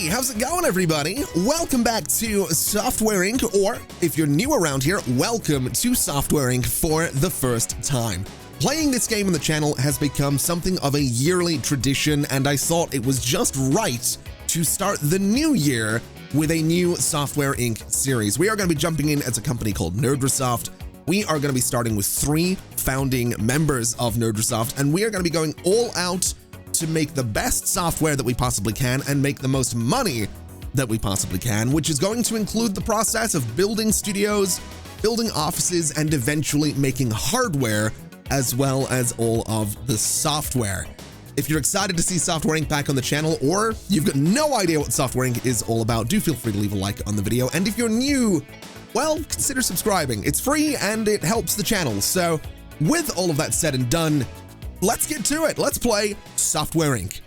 Hey, how's it going, everybody? Welcome back to Software Inc., or if you're new around here, welcome to Software Inc. for the first time. Playing this game on the channel has become something of a yearly tradition, and I thought it was just right to start the new year with a new Software Inc. series. We are going to be jumping in as a company called Nerdrosoft. We are going to be starting with 3 founding members of Nerdrosoft, and we are going to be going all out to make the best software that we possibly can and make the most money that we possibly can, which is going to include the process of building studios, building offices, and eventually making hardware, as well as all of the software. If you're excited to see Software Inc. back on the channel, or you've got no idea what Software Inc. is all about, do feel free to leave a like on the video. And if you're new, well, consider subscribing. It's free and it helps the channel. So with all of that said and done, let's get to it. Let's play Software Inc.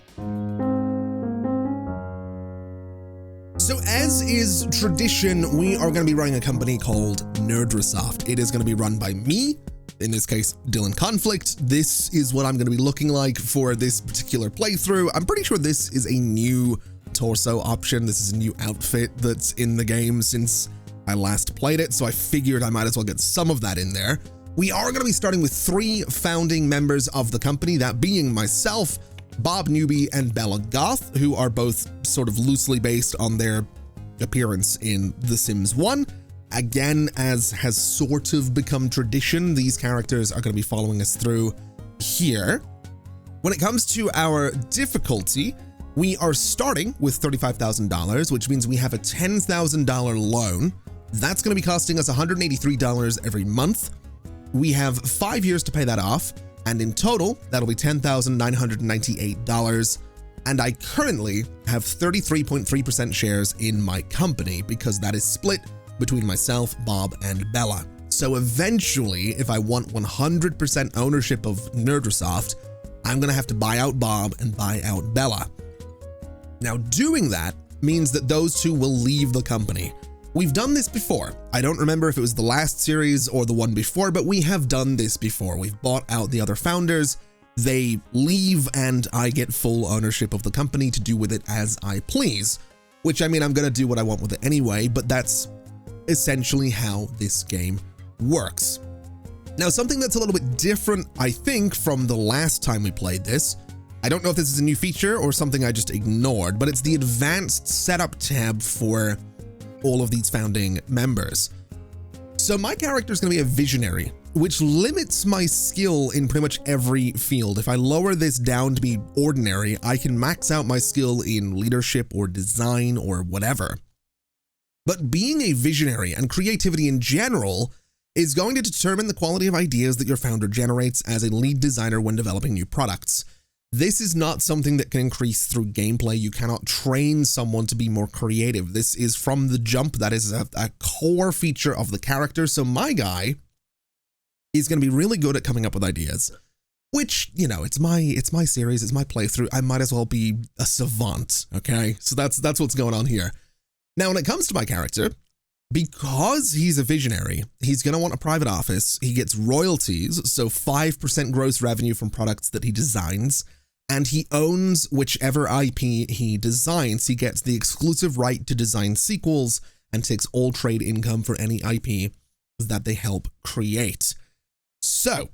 So as is tradition, we are going to be running a company called Nerdrosoft. It is going to be run by me, in this case, Dylan Conflict. This is what I'm going to be looking like for this particular playthrough. I'm pretty sure this is a new torso option. This is a new outfit that's in the game since I last played it, so I figured I might as well get some of that in there. We are going to be starting with 3 founding members of the company, that being myself, Bob Newby, and Bella Goth, who are both sort of loosely based on their appearance in The Sims 1. Again, as has sort of become tradition, these characters are going to be following us through here. When it comes to our difficulty, we are starting with $35,000, which means we have a $10,000 loan. That's going to be costing us $183 every month. We have 5 years to pay that off, and in total, that'll be $10,998. And I currently have 33.3% shares in my company because that is split between myself, Bob, and Bella. So eventually, if I want 100% ownership of Nerdrosoft, I'm going to have to buy out Bob and buy out Bella. Now, doing that means that those two will leave the company. We've done this before. I don't remember if it was the last series or the one before, but we have done this before. We've bought out the other founders, they leave, and I get full ownership of the company to do with it as I please. Which, I mean, I'm gonna do what I want with it anyway, but that's essentially how this game works. Now, something that's a little bit different, I think, from the last time we played this, I don't know if this is a new feature or something I just ignored, but it's the advanced setup tab for all of these founding members. So my character is going to be a visionary, which limits my skill in pretty much every field. If I lower this down to be ordinary, I can max out my skill in leadership or design or whatever. But being a visionary and creativity in general is going to determine the quality of ideas that your founder generates as a lead designer when developing new products. This is not something that can increase through gameplay. You cannot train someone to be more creative. This is from the jump. That is a core feature of the character. So my guy is going to be really good at coming up with ideas, which, you know, it's my series, it's my playthrough. I might as well be a savant. Okay. So that's what's going on here. Now, when it comes to my character, because he's a visionary, he's going to want a private office. He gets royalties. So 5% gross revenue from products that he designs. And he owns whichever IP he designs. He gets the exclusive right to design sequels and takes all trade income for any IP that they help create. So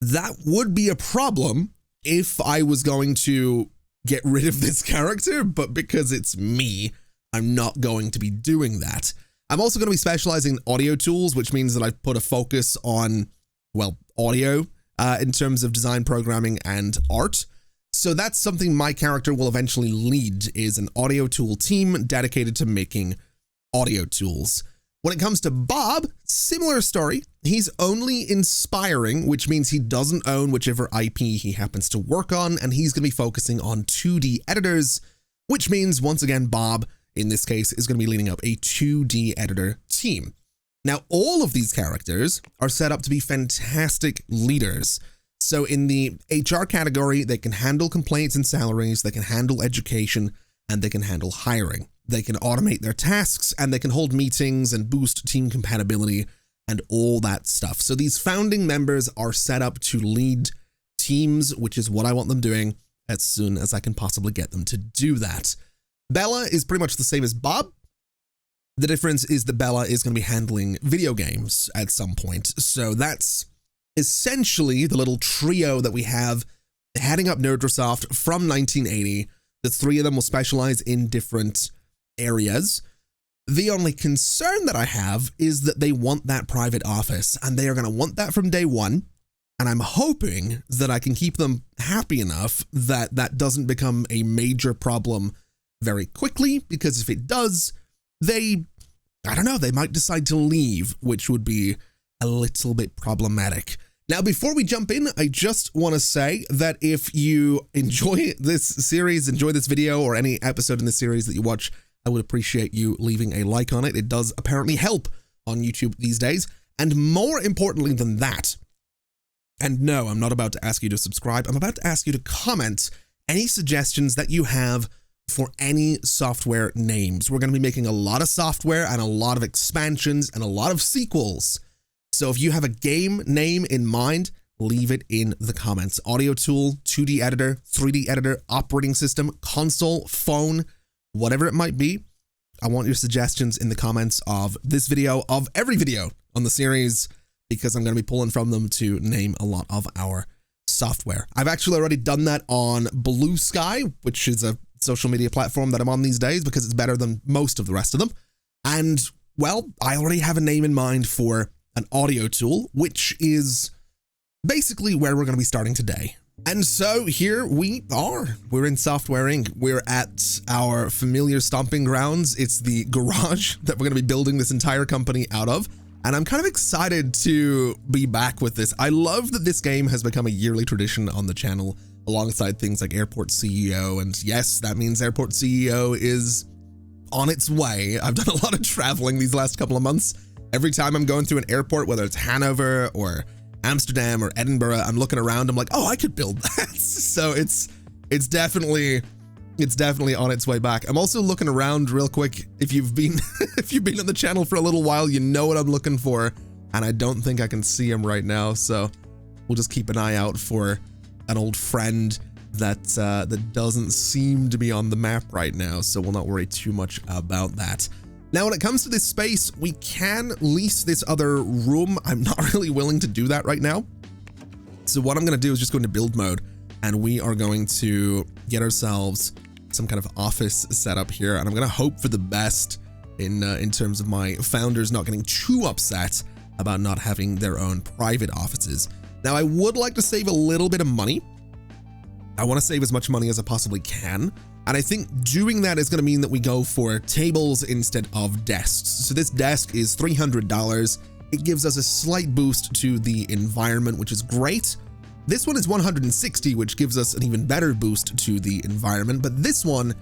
that would be a problem if I was going to get rid of this character, but because it's me, I'm not going to be doing that. I'm also going to be specializing in audio tools, which means that I put a focus on, well, audio in terms of design, programming, and art. So that's something my character will eventually lead, is an audio tool team dedicated to making audio tools. When it comes to Bob, similar story. He's only inspiring, which means he doesn't own whichever IP he happens to work on, and he's going to be focusing on 2D editors, which means, once again, Bob, in this case, is going to be leading up a 2D editor team. Now, all of these characters are set up to be fantastic leaders. So in the HR category, they can handle complaints and salaries, they can handle education, and they can handle hiring. They can automate their tasks, and they can hold meetings and boost team compatibility and all that stuff. So these founding members are set up to lead teams, which is what I want them doing as soon as I can possibly get them to do that. Bella is pretty much the same as Bob. The difference is that Bella is going to be handling video games at some point. So that's essentially the little trio that we have heading up Nerdrasoft from 1980. The three of them will specialize in different areas. The only concern that I have is that they want that private office, and they are going to want that from day one. And I'm hoping that I can keep them happy enough that that doesn't become a major problem very quickly, because if it does, I don't know, they might decide to leave, which would be a little bit problematic. Now, before we jump in, I just want to say that if you enjoy this series, enjoy this video, or any episode in the series that you watch, I would appreciate you leaving a like on it. It does apparently help on YouTube these days. And more importantly than that, and no, I'm not about to ask you to subscribe, I'm about to ask you to comment any suggestions that you have for any software names. We're going to be making a lot of software and a lot of expansions and a lot of sequels. So if you have a game name in mind, leave it in the comments. Audio tool, 2D editor, 3D editor, operating system, console, phone, whatever it might be. I want your suggestions in the comments of this video, of every video on the series, because I'm going to be pulling from them to name a lot of our software. I've actually already done that on Blue Sky, which is a social media platform that I'm on these days because it's better than most of the rest of them. And, well, I already have a name in mind for an audio tool, which is basically where we're going to be starting today. And so here we are. We're in Software Inc. We're at our familiar stomping grounds. It's the garage that we're going to be building this entire company out of. And I'm kind of excited to be back with this. I love that this game has become a yearly tradition on the channel, alongside things like Airport CEO. And yes, that means Airport CEO is on its way. I've done a lot of traveling these last couple of months. Every time I'm going through an airport, whether it's Hanover or Amsterdam or Edinburgh, I'm looking around, I'm like, oh, I could build that. So it's definitely on its way back. I'm also looking around real quick. If you've been on the channel for a little while, you know what I'm looking for, and I don't think I can see him right now. So we'll just keep an eye out for an old friend that doesn't seem to be on the map right now. So we'll not worry too much about that. Now, when it comes to this space, we can lease this other room. I'm not really willing to do that right now. So what I'm going to do is just go into build mode, and we are going to get ourselves some kind of office set up here. And I'm going to hope for the best in terms of my founders not getting too upset about not having their own private offices. Now, I would like to save a little bit of money. I want to save as much money as I possibly can. And I think doing that is going to mean that we go for tables instead of desks. So this desk is $300. It gives us a slight boost to the environment, which is great. This one is $160, which gives us an even better boost to the environment. But this one,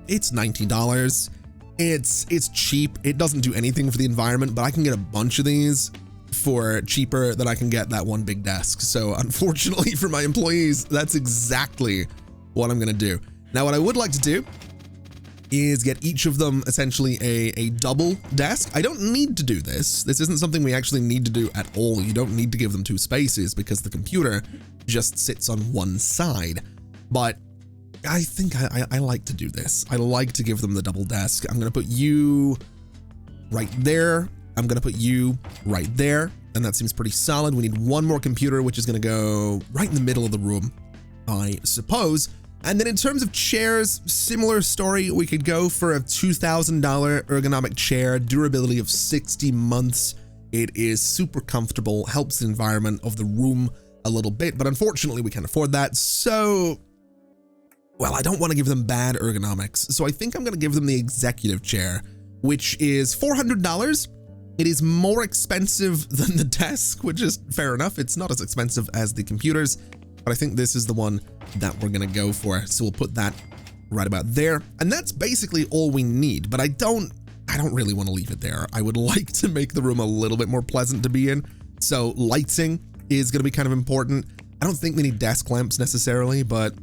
it's $90. It's cheap. It doesn't do anything for the environment, but I can get a bunch of these for cheaper than I can get that one big desk. So unfortunately for my employees, that's exactly what I'm going to do. Now, what I would like to do is get each of them essentially a double desk. I don't need to do this. This isn't something we actually need to do at all. You don't need to give them two spaces because the computer just sits on one side. But I think I like to do this. I like to give them the double desk. I'm going to put you right there. I'm going to put you right there. And that seems pretty solid. We need one more computer, which is going to go right in the middle of the room, I suppose. And then in terms of chairs, similar story. We could go for a $2,000 ergonomic chair, durability of 60 months. It is super comfortable, helps the environment of the room a little bit, but unfortunately we can't afford that. So, well, I don't want to give them bad ergonomics. So I think I'm going to give them the executive chair, which is $400. It is more expensive than the desk, which is fair enough. It's not as expensive as the computers, but I think this is the one that we're going to go for. So we'll put that right about there. And that's basically all we need, but I don't really want to leave it there. I would like to make the room a little bit more pleasant to be in. So lighting is going to be kind of important. I don't think we need desk lamps necessarily, but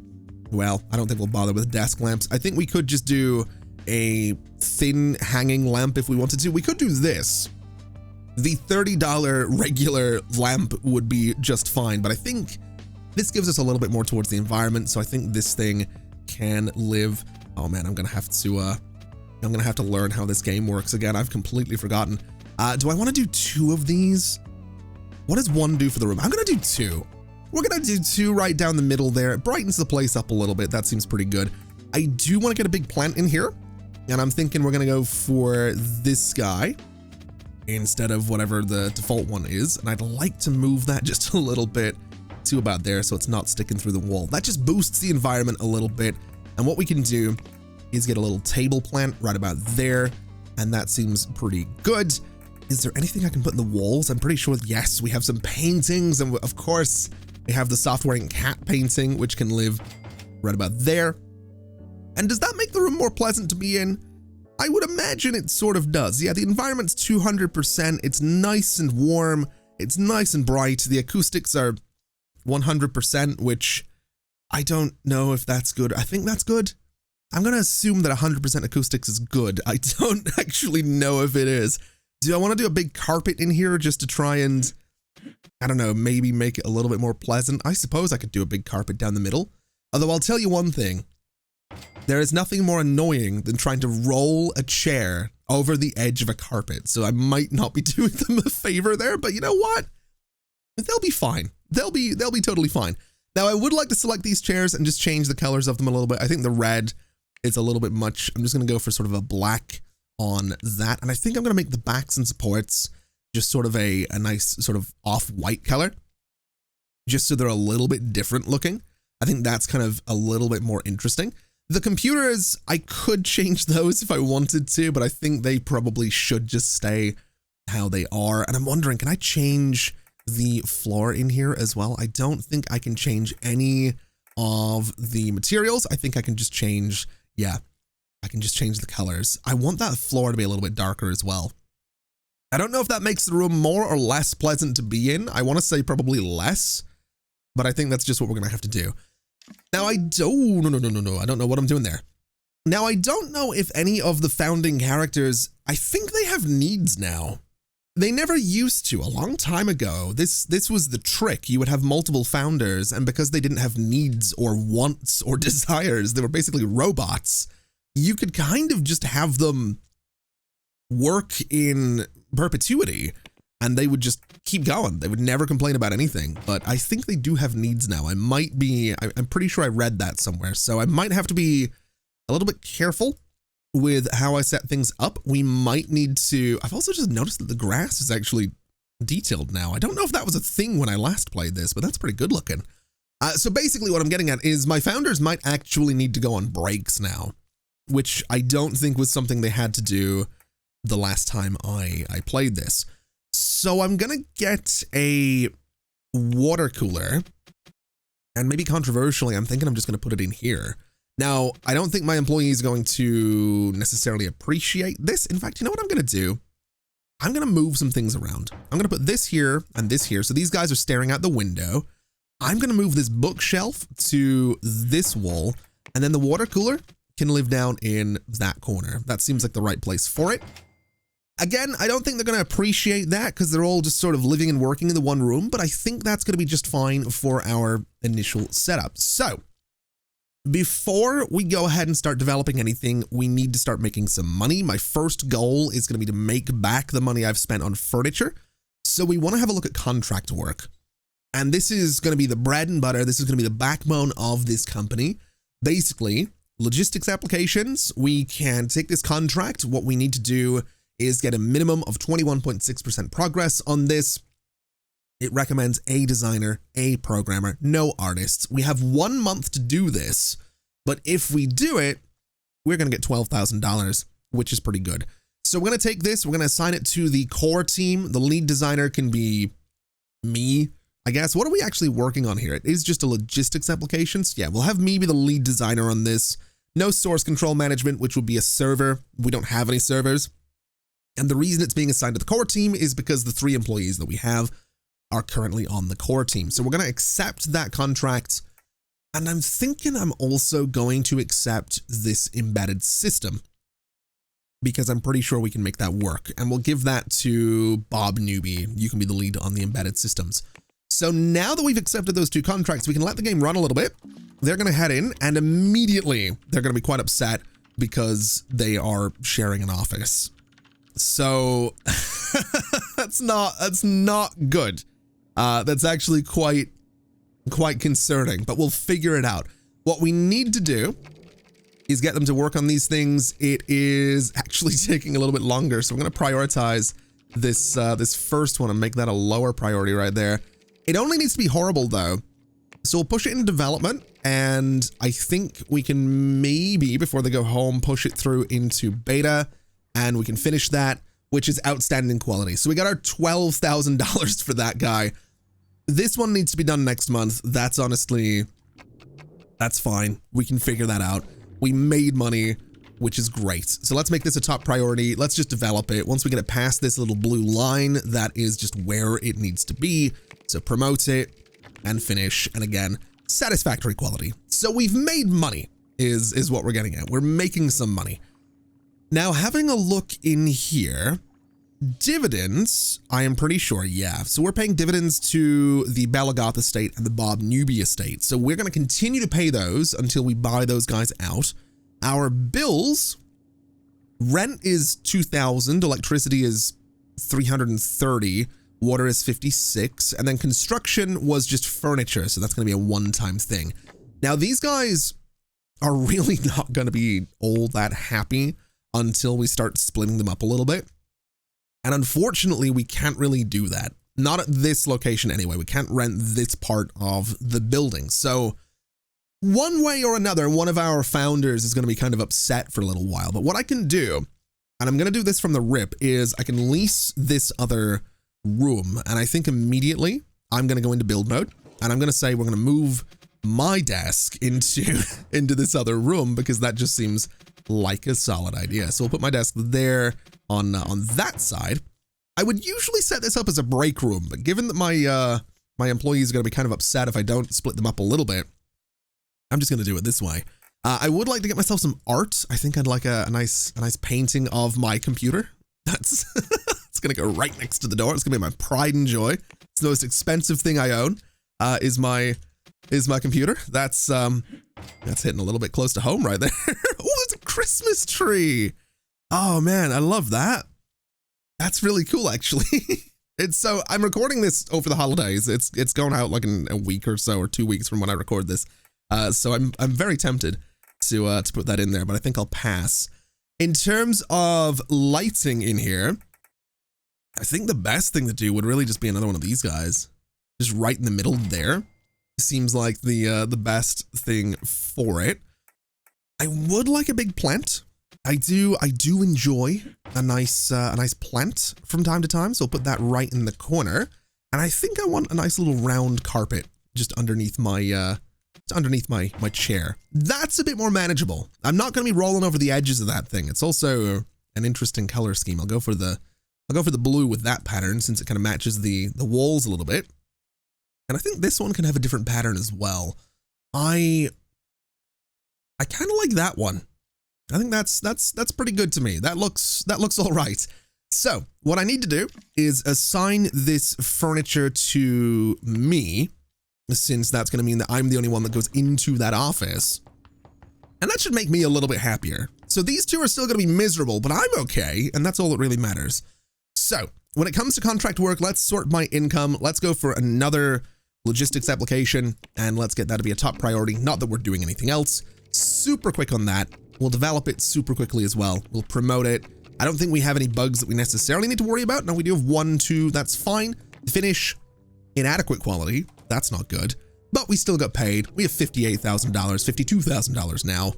well, I don't think we'll bother with desk lamps. I think we could just do a thin hanging lamp if we wanted to. We could do this. The $30 regular lamp would be just fine, but I think this gives us a little bit more towards the environment, so I think this thing can live Oh man, I'm gonna have to learn how this game works again. I've completely forgotten. Do I want to do 2 of these? What does 1 do for the room? I'm gonna do 2. We're gonna do 2 right down the middle there. It brightens the place up a little bit. That seems pretty good. I do want to get a big plant in here, and I'm thinking we're gonna go for this guy instead of whatever the default one is. And I'd like to move that just a little bit to about there so it's not sticking through the wall. That just boosts the environment a little bit. And what we can do is get a little table plant right about there, and that seems pretty good. Is there anything I can put in the walls? I'm pretty sure, yes, we have some paintings, and of course, we have the soft-wearing cat painting, which can live right about there. And does that make the room more pleasant to be in? I would imagine it sort of does. Yeah, the environment's 200%. It's nice and warm. It's nice and bright. The acoustics are 100%, which I don't know if that's good. I think that's good. I'm going to assume that 100% acoustics is good. I don't actually know if it is. Do I want to do a big carpet in here just to try and, I don't know, maybe make it a little bit more pleasant? I suppose I could do a big carpet down the middle. Although I'll tell you one thing. There is nothing more annoying than trying to roll a chair over the edge of a carpet. So I might not be doing them a favor there, but you know what? They'll be fine. They'll be totally fine. Now I would like to select these chairs and just change the colors of them a little bit. I think the red is a little bit much. I'm just going to go for sort of a black on that. And I think I'm going to make the backs and supports just sort of a nice sort of off-white color, just so they're a little bit different looking. I think that's kind of a little bit more interesting. The computers, I could change those if I wanted to, but I think they probably should just stay how they are. And I'm wondering, can I change the floor in here as well? I don't think I can change any of the materials. I think I can just change, yeah, I can just change the colors. I want that floor to be a little bit darker as well. I don't know if that makes the room more or less pleasant to be in. I want to say probably less, but I think that's just what we're going to have to do. Now I don't, no, I don't know what I'm doing there. Now I don't know if any of the founding characters, I think they have needs now. They never used to. A long time ago, this was the trick. You would have multiple founders, and because they didn't have needs or wants or desires, they were basically robots. You could kind of just have them work in perpetuity, and they would just keep going. They would never complain about anything. But I think they do have needs now. I'm pretty sure I read that somewhere. So I might have to be a little bit careful with how I set things up. We might need to, I've also just noticed that the grass is actually detailed now. I don't know if that was a thing when I last played this, but that's pretty good looking. So basically what I'm getting at is my founders might actually need to go on breaks now, which I don't think was something they had to do the last time I played this. So I'm going to get a water cooler, and maybe controversially, I'm thinking I'm just going to put it in here. Now, I don't think my employee is going to necessarily appreciate this. In fact, you know what I'm going to do? I'm going to move some things around. I'm going to put this here and this here. So these guys are staring out the window. I'm going to move this bookshelf to this wall, and then the water cooler can live down in that corner. That seems like the right place for it. Again, I don't think they're going to appreciate that because they're all just sort of living and working in the one room, but I think that's going to be just fine for our initial setup. So before we go ahead and start developing anything, we need to start making some money. My first goal is going to be to make back the money I've spent on furniture. So we want to have a look at contract work. And this is going to be the bread and butter. This is going to be the backbone of this company. Basically, logistics applications. We can take this contract. What we need to do is get a minimum of 21.6% progress on this. It recommends a designer, a programmer, no artists. We have 1 month to do this, but if we do it, we're going to get $12,000, which is pretty good. So we're going to take this, we're going to assign it to the core team. The lead designer can be me, I guess. What are we actually working on here? It is just a logistics application. So yeah, we'll have me be the lead designer on this. No source control management, which will be a server. We don't have any servers. And the reason it's being assigned to the core team is because the 3 employees that we have are currently on the core team. So we're going to accept that contract. And I'm thinking I'm also going to accept this embedded system because I'm pretty sure we can make that work. And we'll give that to Bob Newby. You can be the lead on the embedded systems. So now that we've accepted those 2 contracts, we can let the game run a little bit. They're going to head in and immediately they're going to be quite upset because they are sharing an office. So that's not good. That's actually quite concerning, but we'll figure it out. What we need to do is get them to work on these things. It is actually taking a little bit longer. So I'm going to prioritize this first one and make that a lower priority right there. It only needs to be horrible though. So we'll push it in development, and I think we can maybe, before they go home, push it through into beta, and we can finish that, which is outstanding quality. So we got our $12,000 for that guy. This one needs to be done next month. That's fine. We can figure that out. We made money, which is great. So let's make this a top priority. Let's just develop it. Once we get it past this little blue line, that is just where it needs to be. So promote it and finish. And again, satisfactory quality. So we've made money is what we're getting at. We're making some money. Now, having a look in here, dividends, I am pretty sure, yeah. So we're paying dividends to the Belagoth estate and the Bob Newby estate. So we're going to continue to pay those until we buy those guys out. Our bills, rent is 2,000, electricity is 330, water is 56, and then construction was just furniture, so that's going to be a one-time thing. Now, these guys are really not going to be all that happy until we start splitting them up a little bit. And unfortunately, we can't really do that. Not at this location anyway. We can't rent this part of the building. So one way or another, one of our founders is going to be kind of upset for a little while. But what I can do, and I'm going to do this from the rip, is I can lease this other room. And I think immediately I'm going to go into build mode, and I'm going to say we're going to move my desk into this other room, because that just seems like a solid idea. So we'll put my desk there on that side. I would usually set this up as a break room, but given that my employees are going to be kind of upset if I don't split them up a little bit, I'm just going to do it this way. I would like to get myself some art. I think I'd like a nice painting of my computer. That's it's going to go right next to the door. It's going to be my pride and joy. It's the most expensive thing I own, is my computer. That's hitting a little bit close to home right there. Oh, it's a Christmas tree. Oh man, I love that. That's really cool, actually. So I'm recording this over the holidays. It's going out like in a week or so, or 2 weeks from when I record this. So I'm very tempted to put that in there, but I think I'll pass. In terms of lighting in here, I think the best thing to do would really just be another one of these guys, just right in the middle there. Seems like the best thing for it. I would like a big plant. I do enjoy a nice plant from time to time, so I'll put that right in the corner. And I think I want a nice little round carpet just underneath my my chair. That's a bit more manageable. I'm not going to be rolling over the edges of that thing. It's also an interesting color scheme. I'll go for the blue with that pattern, since it kind of matches the walls a little bit. And I think this one can have a different pattern as well. I kind of like that one. I think that's pretty good to me. That looks all right. So what I need to do is assign this furniture to me, since that's going to mean that I'm the only one that goes into that office. And that should make me a little bit happier. So these two are still going to be miserable, but I'm okay, and that's all that really matters. So when it comes to contract work, let's sort my income. Let's go for another logistics application, and let's get that to be a top priority. Not that we're doing anything else. Super quick on that. We'll develop it super quickly as well. We'll promote it. I don't think we have any bugs that we necessarily need to worry about. Now we do have 1, 2, that's fine. Finish, inadequate quality. That's not good, but we still got paid. We have $58,000, $52,000 now.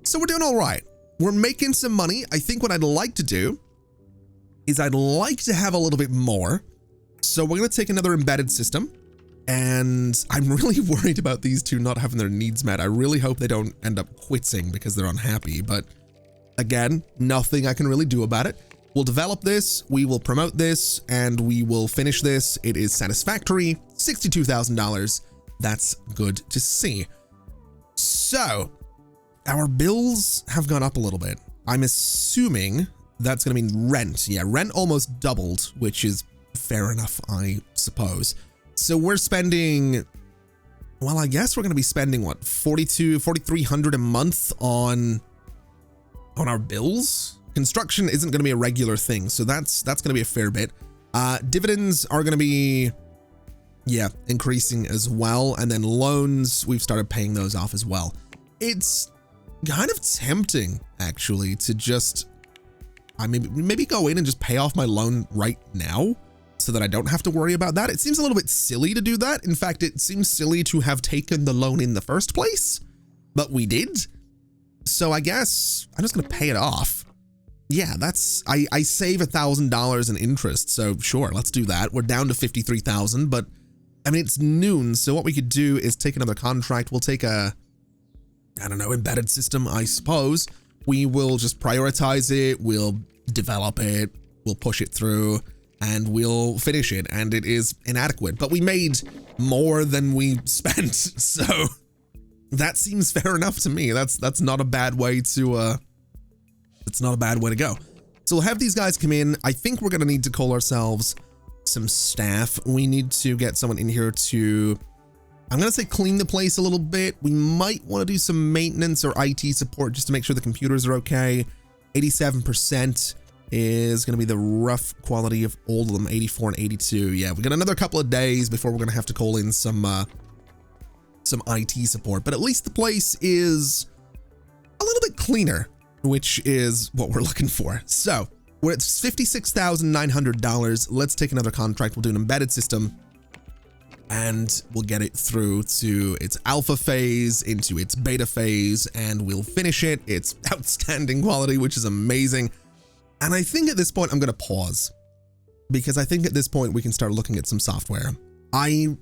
So we're doing all right. We're making some money. I think what I'd like to do is I'd like to have a little bit more. So we're going to take another embedded system, and I'm really worried about these two not having their needs met. I really hope they don't end up quitting because they're unhappy, but again, nothing I can really do about it. We'll develop this, we will promote this, and we will finish this. It is satisfactory, $62,000. That's good to see. So our bills have gone up a little bit. I'm assuming that's going to mean rent. Yeah, rent almost doubled, which is fair enough, I suppose. So we're spending, well, I guess we're going to be spending what, $4,300 a month on our bills. Construction isn't going to be a regular thing, so that's going to be a fair bit. Dividends are going to be, yeah, increasing as well. And then loans, we've started paying those off as well. It's kind of tempting, actually, to just, I mean, maybe go in and just pay off my loan right now so that I don't have to worry about that. It seems a little bit silly to do that. In fact, it seems silly to have taken the loan in the first place, but we did. So I guess I'm just going to pay it off. Yeah, that's, I save $1,000 in interest. So sure, let's do that. We're down to 53,000, but I mean, it's noon. So what we could do is take another contract. We'll take a, I don't know, embedded system, I suppose. We will just prioritize it. We'll develop it. We'll push it through and we'll finish it. And it is inadequate, but we made more than we spent. So that seems fair enough to me. That's not a bad way to, it's not a bad way to go. So we'll have these guys come in. I think we're going to need to call ourselves some staff. We need to get someone in here to, I'm going to say, clean the place a little bit. We might want to do some maintenance or IT support just to make sure the computers are okay. 87% is going to be the rough quality of all of them. 84 and 82. Yeah, we got another couple of days before we're going to have to call in some IT support, but at least the place is a little bit cleaner, which is what we're looking for. So we're at $56,900. Let's take another contract. We'll do an embedded system and we'll get it through to its alpha phase, into its beta phase, and we'll finish it. It's outstanding quality, which is amazing. And I think at this point, I'm going to pause because I think at this point we can start looking at some software. I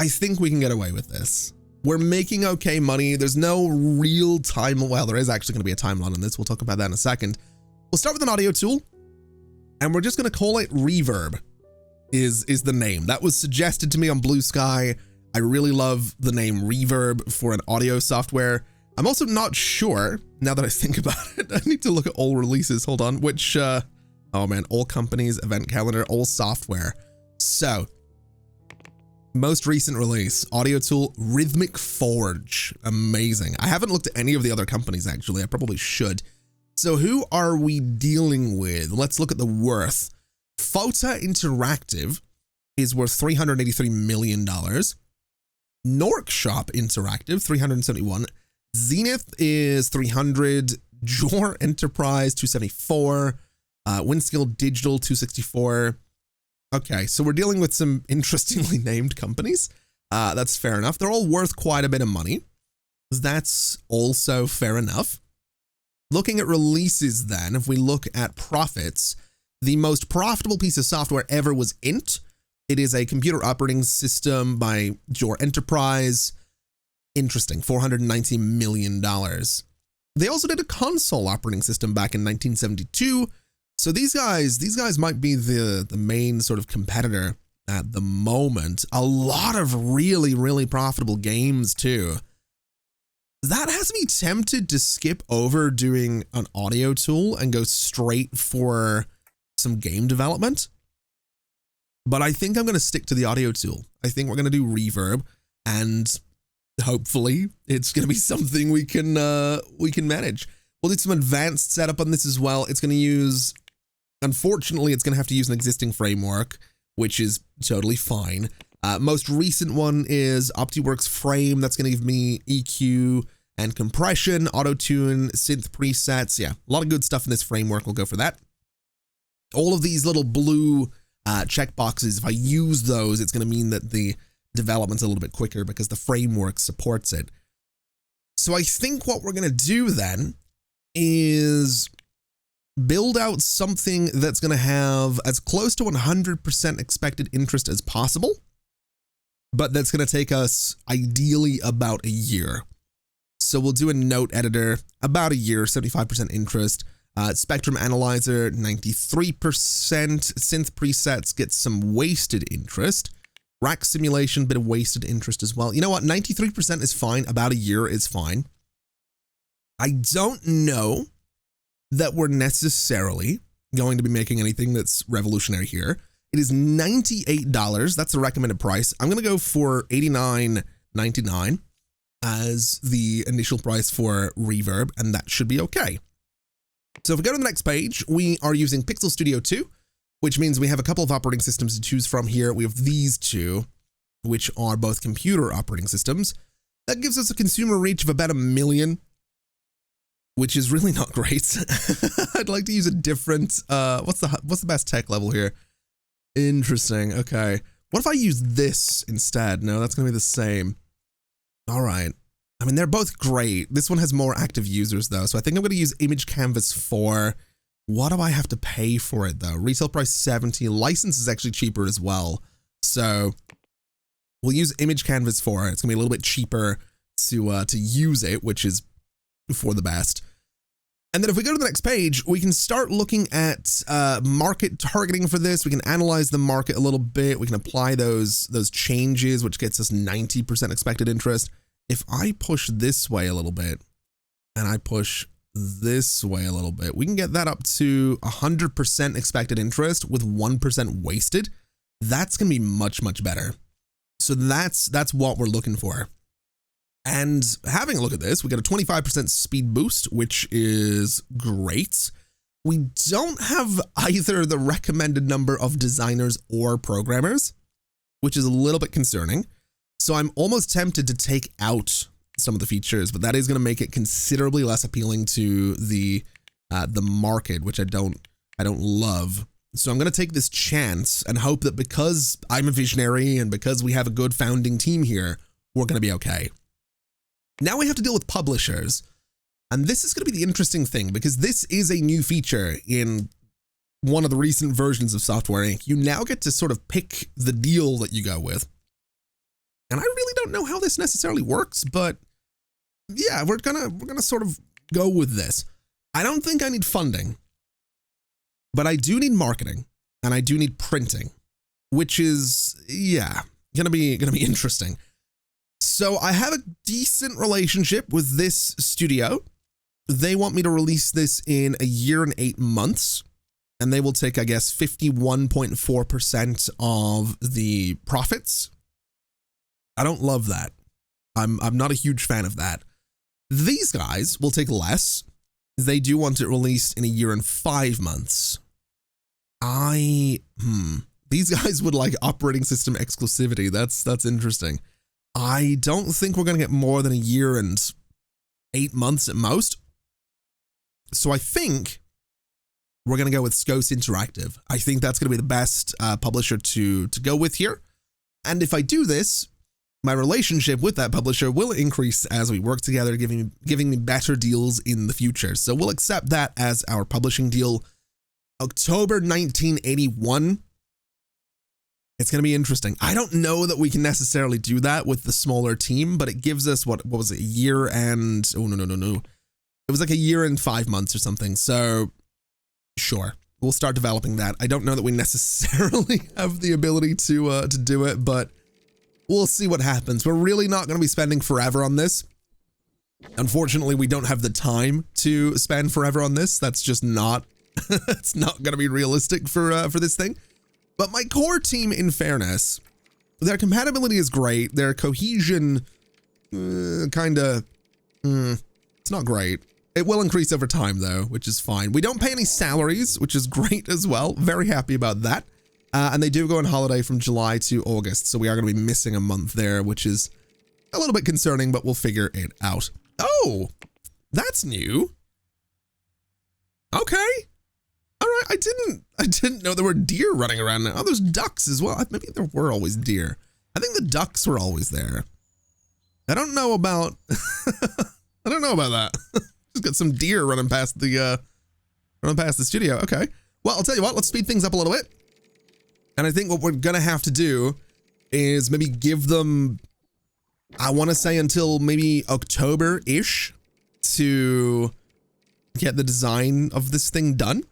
think we can get away with this. We're making okay money. There's no real time. Well, there is actually going to be a timeline on this. We'll talk about that in a second. We'll start with an audio tool and we're just going to call it Reverb is the name. That was suggested to me on Blue Sky. I really love the name Reverb for an audio software. I'm also not sure, now that I think about it, I need to look at all releases. Hold on, which, oh man, all companies, event calendar, all software. So, most recent release, audio tool, Rhythmic Forge. Amazing. I haven't looked at any of the other companies, actually. I probably should. So who are we dealing with? Let's look at the worth. Fota Interactive is worth $383 million. Norkshop Interactive, 371. Zenith is 300. Jor Enterprise, 274. Winskill Digital, 264. Okay, so we're dealing with some interestingly named companies. That's fair enough. They're all worth quite a bit of money. That's also fair enough. Looking at releases then, if we look at profits, the most profitable piece of software ever was Int. It is a computer operating system by Jor Enterprise. Interesting, $490 million. They also did a console operating system back in 1972. So these guys might be the main sort of competitor at the moment. A lot of really, really profitable games too. That has me tempted to skip over doing an audio tool and go straight for some game development. But I think I'm going to stick to the audio tool. I think we're going to do Reverb, and hopefully it's going to be something we can manage. We'll do some advanced setup on this as well. It's going to use, unfortunately, it's going to have to use an existing framework, which is totally fine. Most recent one is OptiWorks Frame. That's going to give me EQ and compression, auto-tune, synth presets. Yeah, a lot of good stuff in this framework. We'll go for that. All of these little blue checkboxes, if I use those, it's going to mean that the development's a little bit quicker because the framework supports it. So I think what we're going to do then is build out something that's going to have as close to 100% expected interest as possible, but that's going to take us ideally about a year. So we'll do a note editor, about a year, 75% interest. Spectrum analyzer, 93%. Synth presets get some wasted interest. Rack simulation, bit of wasted interest as well. You know what? 93% is fine. About a year is fine. I don't know that we're necessarily going to be making anything that's revolutionary here. It is $98. That's the recommended price. I'm going to go for $89.99 as the initial price for reverb, and that should be okay. So if we go to the next page, we are using Pixel Studio 2, which means we have a couple of operating systems to choose from here. We have these two, which are both computer operating systems. That gives us a consumer reach of about 1 million, which is really not great. I'd like to use a different, what's the best tech level here? Interesting. Okay. What if I use this instead? No, that's going to be the same. All right. I mean, they're both great. This one has more active users though. So I think I'm going to use Image Canvas 4. What do I have to pay for it though? Retail price 70. License is actually cheaper as well. So we'll use Image Canvas 4. It's gonna be a little bit cheaper to use it, which is for the best. And then if we go to the next page, we can start looking at market targeting for this. We can analyze the market a little bit. We can apply those changes, which gets us 90% expected interest. If I push this way a little bit and I push this way a little bit, we can get that up to 100% expected interest with 1% wasted. That's going to be much, much better. So that's what we're looking for. And having a look at this, we got a 25% speed boost, which is great. We don't have either the recommended number of designers or programmers, which is a little bit concerning. So I'm almost tempted to take out some of the features, but that is going to make it considerably less appealing to the market, which I don't love. So I'm going to take this chance and hope that because I'm a visionary and because we have a good founding team here, we're going to be okay. Now we have to deal with publishers. And this is going to be the interesting thing because this is a new feature in one of the recent versions of Software Inc. You now get to sort of pick the deal that you go with. And I really don't know how this necessarily works, but yeah, we're gonna sort of go with this. I don't think I need funding, but I do need marketing and I do need printing, which is, yeah, gonna be interesting. So I have a decent relationship with this studio. They want me to release this in 1 year and 8 months, and they will take, I guess, 51.4% of the profits. I don't love that. I'm not a huge fan of that. These guys will take less. They do want it released in 1 year and 5 months. These guys would like operating system exclusivity. That's interesting. I don't think we're going to get more than 1 year and 8 months at most. So I think we're going to go with Scos Interactive. I think that's going to be the best publisher to go with here. And if I do this, my relationship with that publisher will increase as we work together, giving me better deals in the future. So we'll accept that as our publishing deal. October 1981. It's going to be interesting. I don't know that we can necessarily do that with the smaller team, but it gives us what was it, 1 year and no. It was like 1 year and 5 months or something. So sure, we'll start developing that. I don't know that we necessarily have the ability to do it, but we'll see what happens. We're really not going to be spending forever on this. Unfortunately, we don't have the time to spend forever on this. That's just not, it's not going to be realistic for this thing. But my core team, in fairness, their compatibility is great. Their cohesion, it's not great. It will increase over time though, which is fine. We don't pay any salaries, which is great as well. Very happy about that. And they do go on holiday from July to August. So we are going to be missing a month there, which is a little bit concerning, but we'll figure it out. Oh, that's new. Okay. All right. I didn't know there were deer running around now. Oh, there's ducks as well. Maybe there were always deer. I think the ducks were always there. I don't know about, I don't know about that. Just got some deer running past the studio. Okay. Well, I'll tell you what, let's speed things up a little bit. And I think what we're going to have to do is maybe give them, I want to say until maybe October-ish to get the design of this thing done.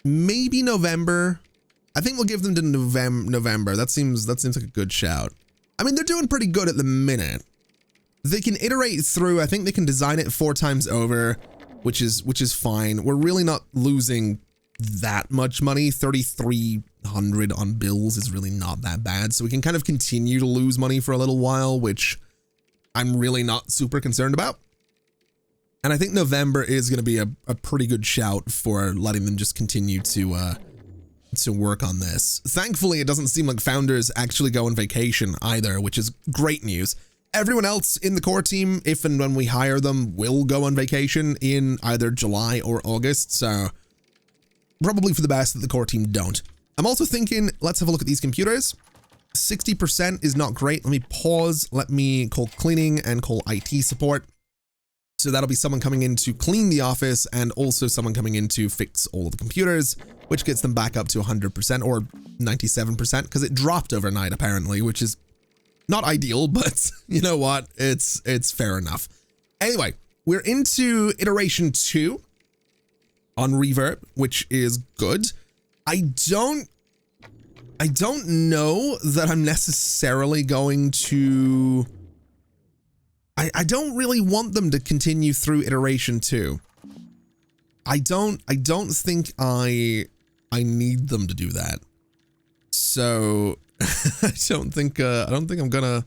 Maybe November. I think we'll give them to November. That seems like a good shout. I mean, they're doing pretty good at the minute. They can iterate through. I think they can design it 4 times over, which is fine. We're really not losing that much money, $3,300 100 on bills is really not that bad. So we can kind of continue to lose money for a little while, which I'm really not super concerned about. And I think November is going to be a pretty good shout for letting them just continue to work on this. Thankfully, it doesn't seem like founders actually go on vacation either, which is great news. Everyone else in the core team, if and when we hire them, will go on vacation in either July or August. So probably for the best that the core team don't. I'm also thinking, let's have a look at these computers. 60% is not great. Let me pause. Let me call cleaning and call IT support. So that'll be someone coming in to clean the office and also someone coming in to fix all of the computers, which gets them back up to 100% or 97% because it dropped overnight apparently, which is not ideal, but you know what? It's fair enough. Anyway, we're into iteration 2 on Reverb, which is good. I don't know that I'm necessarily going to... I don't really want them to continue through iteration 2. I don't think I need them to do that. So I don't think I'm gonna,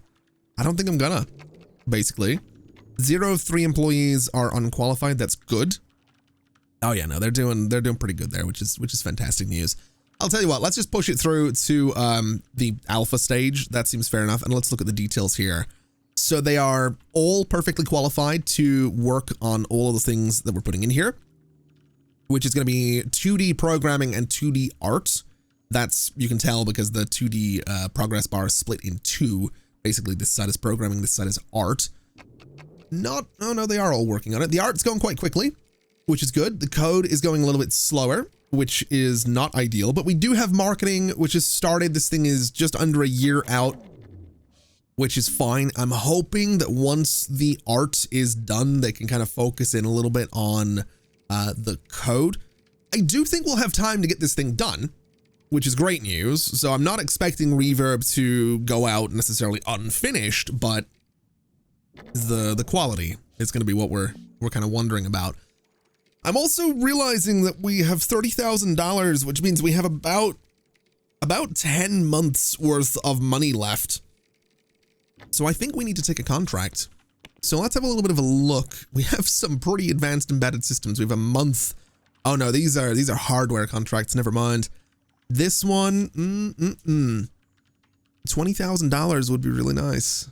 basically. 0 of 3 employees are unqualified. That's good. Oh yeah, no, they're doing pretty good there, which is fantastic news. I'll tell you what, let's just push it through to the alpha stage. That seems fair enough. And let's look at the details here. So they are all perfectly qualified to work on all of the things that we're putting in here, which is going to be 2D programming and 2D art. That's, you can tell because the 2D progress bar is split in 2. Basically, this side is programming, this side is art. Oh no, they are all working on it. The art's going quite quickly, which is good. The code is going a little bit slower, which is not ideal, but we do have marketing, which has started. This thing is just under a year out, which is fine. I'm hoping that once the art is done, they can kind of focus in a little bit on the code. I do think we'll have time to get this thing done, which is great news. So I'm not expecting Reverb to go out necessarily unfinished, but the quality is going to be what we're kind of wondering about. I'm also realizing that we have $30,000, which means we have about 10 months worth of money left. So I think we need to take a contract. So let's have a little bit of a look. We have some pretty advanced embedded systems. We have a month. Oh no, these are hardware contracts. Never mind. This one, $20,000 would be really nice.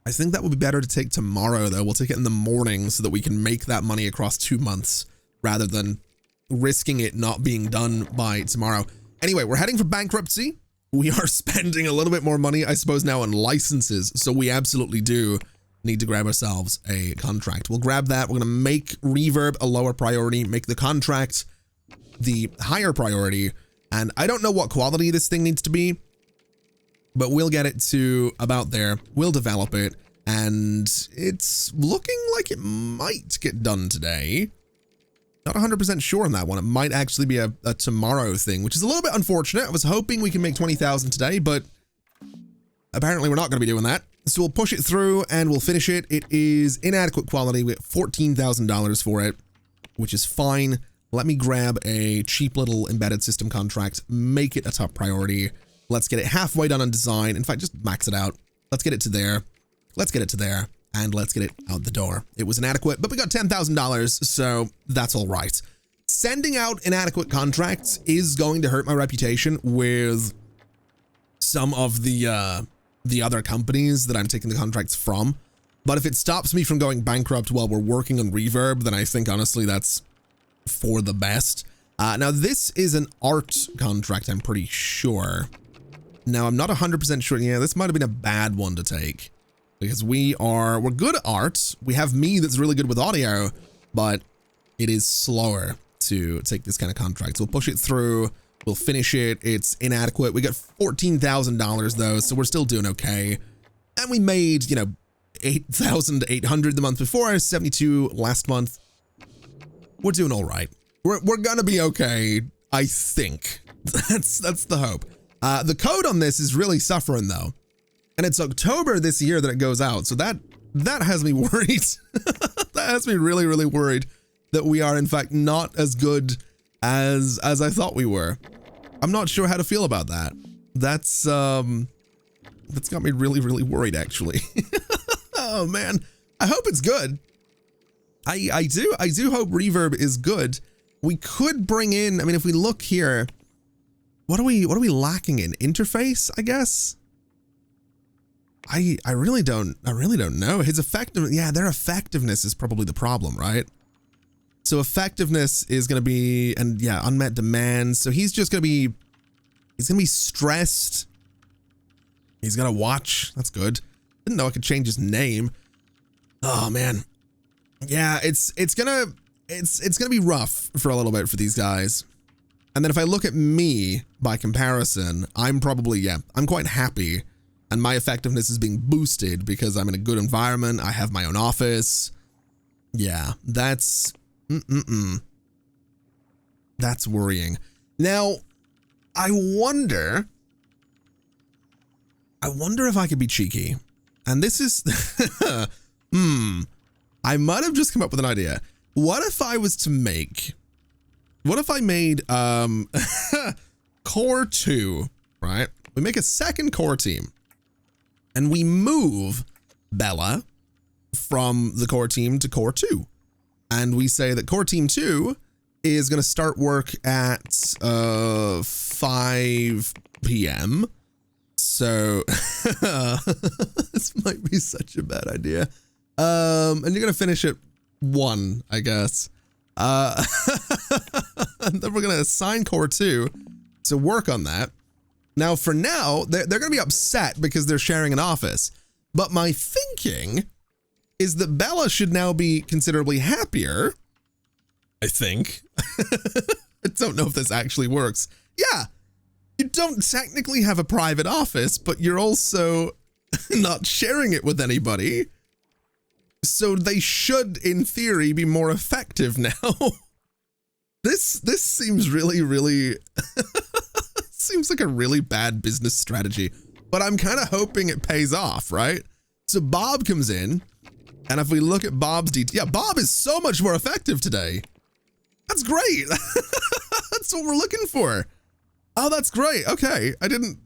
I think that would be better to take tomorrow though. We'll take it in the morning so that we can make that money across 2 months rather than risking it not being done by tomorrow. Anyway, we're heading for bankruptcy. We are spending a little bit more money, I suppose, now on licenses. So we absolutely do need to grab ourselves a contract. We'll grab that. We're going to make Reverb a lower priority, make the contract the higher priority. And I don't know what quality this thing needs to be, but we'll get it to about there. We'll develop it. And it's looking like it might get done today. Not 100% sure on that one. It might actually be a tomorrow thing, which is a little bit unfortunate. I was hoping we can make 20,000 today, but apparently we're not going to be doing that. So we'll push it through and we'll finish it. It is inadequate quality. We get $14,000 for it, which is fine. Let me grab a cheap little embedded system contract, make it a top priority. Let's get it halfway done on design. In fact, just max it out. Let's get it to there. Let's get it to there. And let's get it out the door. It was inadequate, but we got $10,000, so that's all right. Sending out inadequate contracts is going to hurt my reputation with some of the other companies that I'm taking the contracts from. But if it stops me from going bankrupt while we're working on Reverb, then I think honestly that's for the best. Now this is an art contract, I'm pretty sure. Now I'm not 100% sure. Yeah, this might have been a bad one to take. Because we're good at art. We have me that's really good with audio, but it is slower to take this kind of contract. So we'll push it through. We'll finish it. It's inadequate. We got $14,000 though, so we're still doing okay. And we made, you know, 8,800 the month before, 72 last month. We're doing all right. We're gonna be okay, I think. That's the hope. The code on this is really suffering though. And it's October this year that it goes out. So that has me worried. That has me really, really worried that we are in fact not as good as I thought we were. I'm not sure how to feel about that. That's got me really, really worried, actually. Oh man, I hope it's good. I do hope reverb is good. We could bring in, I mean, if we look here, what are we lacking in? Interface, I guess? I really don't know. His effectiveness, yeah, their effectiveness is probably the problem, right? So effectiveness is going to be, and yeah, unmet demands. So he's just going to be, he's going to be stressed. He's going to watch. That's good. Didn't know I could change his name. Oh man. Yeah, it's gonna be rough for a little bit for these guys. And then if I look at me by comparison, I'm probably, yeah, I'm quite happy. And my effectiveness is being boosted because I'm in a good environment. I have my own office. Yeah, that's, that's worrying. Now, I wonder if I could be cheeky. And this is, I might have just come up with an idea. What if I was to make, what if I made, core 2, right? We make a second core team. And we move Bella from the core team to core 2. And we say that core team 2 is going to start work at 5 p.m. So this might be such a bad idea. And you're going to finish at 1, I guess. And then we're going to assign core 2 to work on that. Now, for now, they're going to be upset because they're sharing an office. But my thinking is that Bella should now be considerably happier. I think. I don't know if this actually works. Yeah, you don't technically have a private office, but you're also not sharing it with anybody. So they should, in theory, be more effective now. This seems really, really... seems like a really bad business strategy, but I'm kind of hoping it pays off, right? So Bob comes in, and if we look at Bob's yeah, Bob is so much more effective today. That's great. That's what we're looking for. Oh, that's great. Okay, why didn't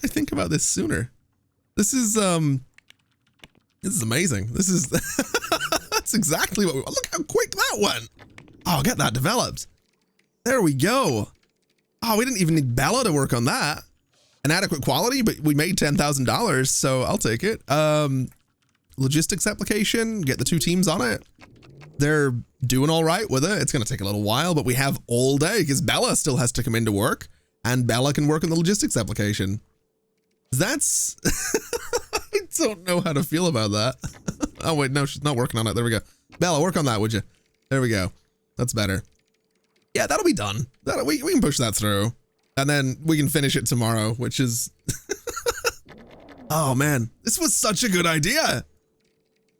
I think about this sooner? This is amazing. This is, that's exactly what look how quick that went. Oh, get that developed. There we go. Oh, we didn't even need Bella to work on that. An adequate quality, but we made $10,000, so I'll take it. Logistics application, get the 2 teams on it. They're doing all right with it. It's going to take a little while, but we have all day because Bella still has to come into work, and Bella can work on the logistics application. That's, I don't know how to feel about that. Oh, wait, no, she's not working on it. There we go. Bella, work on that, would you? There we go. That's better. Yeah, that'll be done. We can push that through. And then we can finish it tomorrow, which is... Oh, man. This was such a good idea.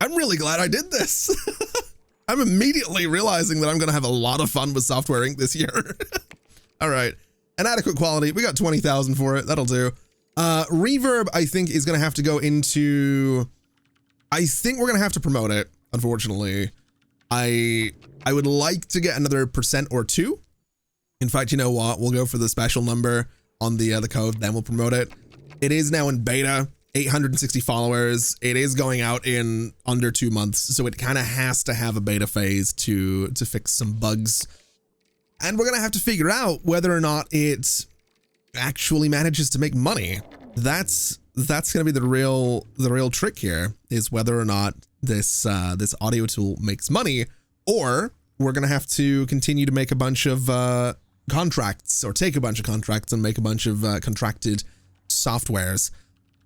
I'm really glad I did this. I'm immediately realizing that I'm going to have a lot of fun with Software Inc. this year. All right. An adequate quality. We got 20,000 for it. That'll do. Reverb, I think, is going to have to go into... I think we're going to have to promote it, unfortunately. I would like to get another % or 2. In fact, you know what? We'll go for the special number on the code, then we'll promote it. It is now in beta, 860 followers. It is going out in under 2 months, so it kind of has to have a beta phase to fix some bugs. And we're gonna have to figure out whether or not it actually manages to make money. That's gonna be the real trick here, is whether or not this audio tool makes money, or we're gonna have to continue to make a bunch of contracts, or take a bunch of contracts and make a bunch of contracted softwares.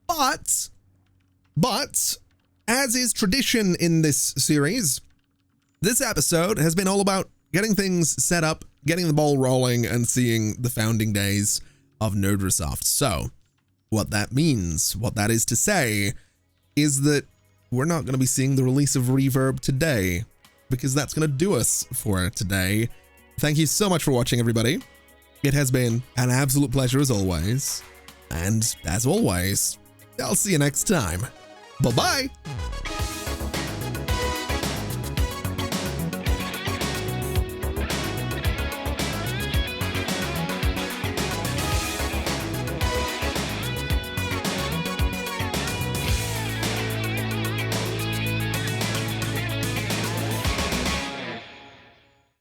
But as is tradition in this series, this episode has been all about getting things set up, getting the ball rolling, and seeing the founding days of Nerdrasoft. So what that means, what that is to say, is that we're not going to be seeing the release of Reverb today, because that's going to do us for today. Thank you so much for watching, everybody. It has been an absolute pleasure as always. And as always, I'll see you next time. Bye-bye.